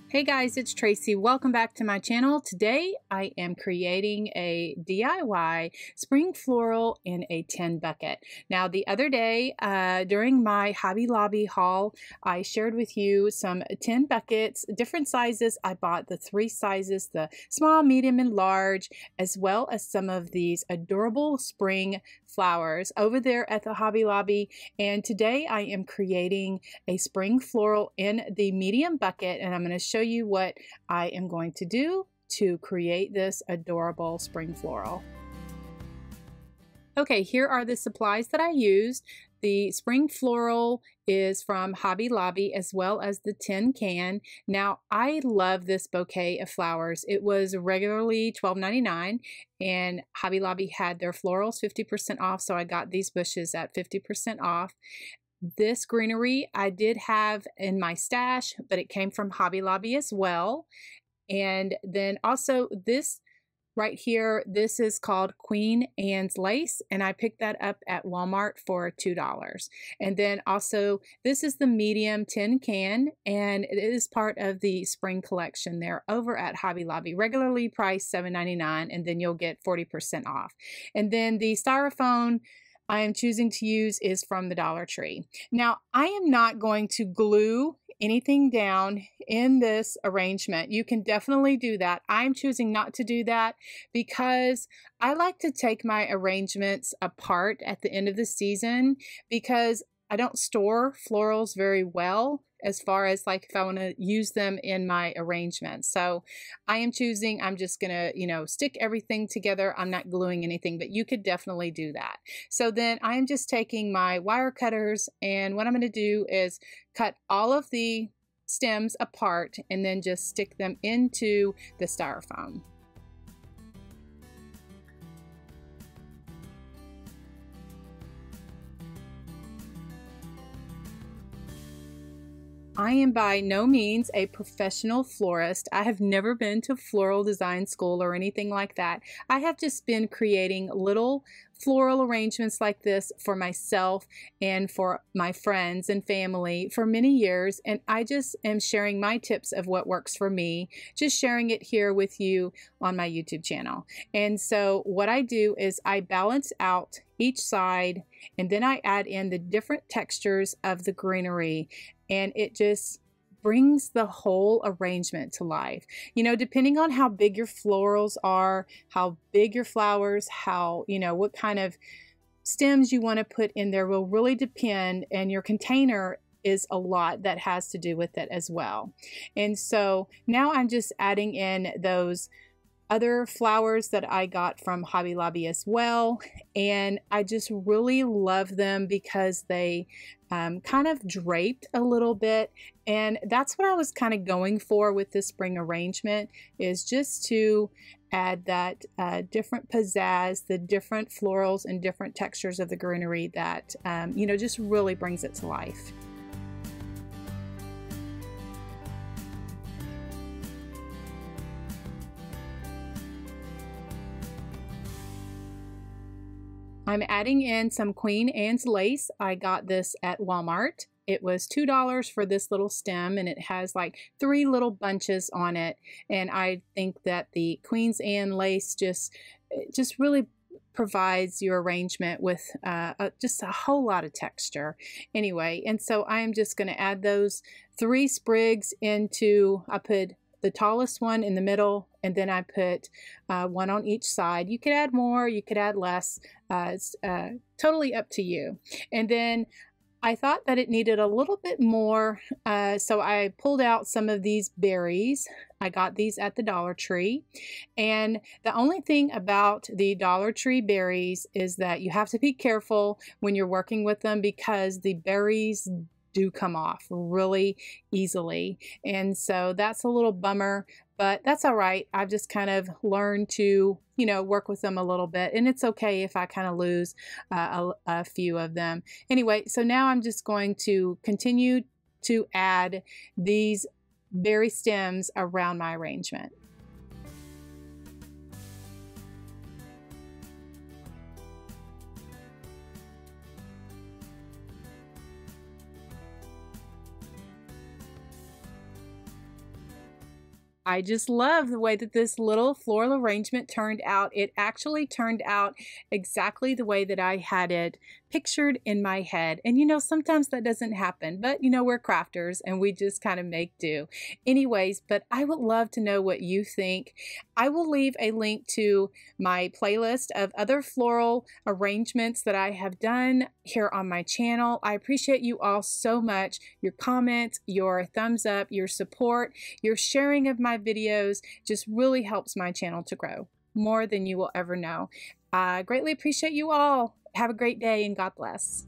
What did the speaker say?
Hey guys, it's Tracy. Welcome back to my channel. Today I am creating a DIY spring floral in a tin bucket. Now the other day during my Hobby Lobby haul, I shared with you some tin buckets, different sizes. I bought the 3 sizes, the small, medium, and large, as well as some of these adorable spring flowers over there at the Hobby Lobby. And today I am creating a spring floral in the medium bucket, and I'm going to show you what I am going to do to create this adorable spring floral. Okay, here are the supplies that I used. The spring floral is from Hobby Lobby, as well as the tin can. Now, I love this bouquet of flowers. It was regularly $12.99, and Hobby Lobby had their florals 50% off, so I got these bushes at 50% off. This greenery I did have in my stash, but it came from Hobby Lobby as well. And then also this right here, this is called Queen Anne's lace, and I picked that up at Walmart for $2. And then also this is the medium tin can, and it is part of the spring collection there over at Hobby Lobby, regularly priced $7.99, and then you'll get 40% off. And then the styrofoam I am choosing to use is from the Dollar Tree. Now, I am not going to glue anything down in this arrangement. You can definitely do that. I'm choosing not to do that because I like to take my arrangements apart at the end of the season because I don't store florals very well as far as like if I want to use them in my arrangements. So I'm just gonna, stick everything together. I'm not gluing anything, but you could definitely do that. So then I'm just taking my wire cutters, and what I'm gonna do is cut all of the stems apart and then just stick them into the styrofoam. I am by no means a professional florist. I have never been to floral design school or anything like that. I have just been creating little floral arrangements like this for myself and for my friends and family for many years, and I just am sharing my tips of what works for me, just sharing it here with you on my YouTube channel. And so what I do is I balance out each side, and then I add in the different textures of the greenery, and it just brings the whole arrangement to life. Depending on how big your florals are, how big your flowers, how, what kind of stems you want to put in there will really depend, and your container is a lot that has to do with it as well. And so now I'm just adding in those other flowers that I got from Hobby Lobby as well, and I just really love them because they kind of draped a little bit, and that's what I was kind of going for with this spring arrangement, is just to add that different pizzazz, the different florals and different textures of the greenery that just really brings it to life. I'm adding in some Queen Anne's lace. I got this at Walmart. It was $2 for this little stem, and it has like 3 little bunches on it. And I think that the Queen's Anne lace just really provides your arrangement with just a whole lot of texture. Anyway, and so I'm just going to add those 3 sprigs into, I put the tallest one in the middle, and then I put one on each side. You could add more, you could add less. It's totally up to you. And then I thought that it needed a little bit more, so I pulled out some of these berries. I got these at the Dollar Tree, and the only thing about the Dollar Tree berries is that you have to be careful when you're working with them because the berries do come off really easily, and so that's a little bummer, but that's all right. I've just kind of learned to work with them a little bit, and it's okay if I kind of lose a few of them. Anyway, so now I'm just going to continue to add these berry stems around my arrangement. I just love the way that this little floral arrangement turned out. It actually turned out exactly the way that I had it pictured in my head. And you know, sometimes that doesn't happen, but you know, we're crafters and we just kind of make do. Anyways, but I would love to know what you think. I will leave a link to my playlist of other floral arrangements that I have done here on my channel. I appreciate you all so much. Your comments, your thumbs up, your support, your sharing of my videos just really helps my channel to grow more than you will ever know. I greatly appreciate you all. Have a great day and God bless.